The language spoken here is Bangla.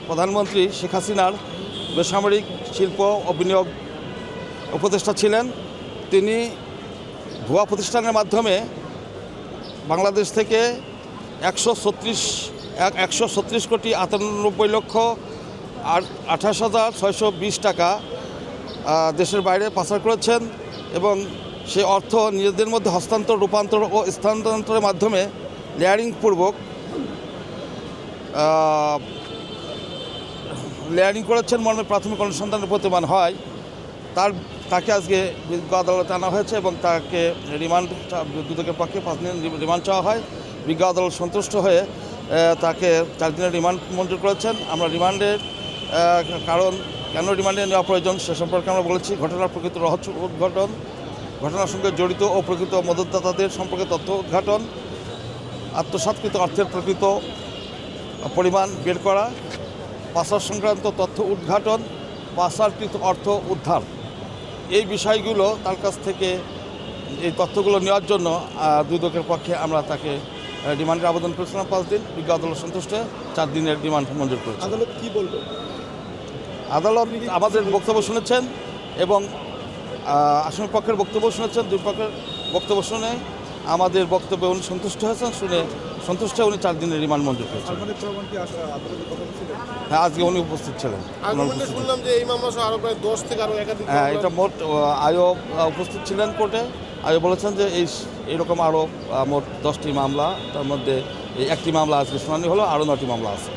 প্রধানমন্ত্রী শেখ হাসিনার বেসামরিক শিল্প ও বিনিয়োগ উপদেষ্টা ছিলেন। তিনি ভুয়া প্রতিষ্ঠানের মাধ্যমে বাংলাদেশ থেকে 136 কোটি 98 লক্ষ 28,620 টাকা দেশের বাইরে পাচার করেছেন এবং সেই অর্থ নিজেদের মধ্যে হস্তান্তর, রূপান্তর ও স্থানান্তরের মাধ্যমে লেয়ারিং করেছেন মর্মে প্রাথমিক অনুসন্ধানের প্রতিমান হয়। তাকে আজকে বিজ্ঞ আদালতে আনা হয়েছে এবং তাকে রিমান্ড, দুদকের পক্ষে 5 দিন রিমান্ড চাওয়া হয়। বিজ্ঞ আদালত সন্তুষ্ট হয়ে তাকে 4 দিনের রিমান্ড মঞ্জুর করেছেন। আমরা রিমান্ডের কারণ কেন রিমান্ডে নেওয়া প্রয়োজন সে সম্পর্কে আমরা বলেছি। ঘটনার প্রকৃত রহস্য উদ্ঘাটন, ঘটনার সঙ্গে জড়িত ও প্রকৃত মদতদাতাদের সম্পর্কে তথ্য উদ্ঘাটন, আত্মসাৎকৃত অর্থের প্রকৃত পরিমাণ বের করা, পাচার সংক্রান্ত তথ্য উদ্ঘাটন, পাচারকৃত অর্থ উদ্ধার, এই বিষয়গুলো তার কাছ থেকে এই তথ্যগুলো নেওয়ার জন্য দুদকের পক্ষে আমরা তাকে রিমান্ডের আবেদন করেছিলাম 5 দিন। বিজ্ঞ আদালত সন্তুষ্ট 4 দিনের রিমান্ড মঞ্জুর করেছে। আদালত কী বলবে? আদালত আমাদের বক্তব্য শুনেছেন এবং আসামি পক্ষের বক্তব্য শুনেছেন। দুই পক্ষের বক্তব্য শুনে আমাদের বক্তব্যে উনি সন্তুষ্ট হয়েছেন। সন্তুষ্ট হয়ে উনি 4 দিনের রিমান্ড মঞ্জুর করেছেন। হ্যাঁ, আজকে উনি উপস্থিত ছিলেন। হ্যাঁ, এটা মোট আয়ও উপস্থিত ছিলেন কোর্টে। আয়ও বলেছেন যে এইরকম আরও মোট 10টি মামলা, তার মধ্যে এই 1টি মামলা আজকে শুনানি হলো, আরও 9টি মামলা আছে।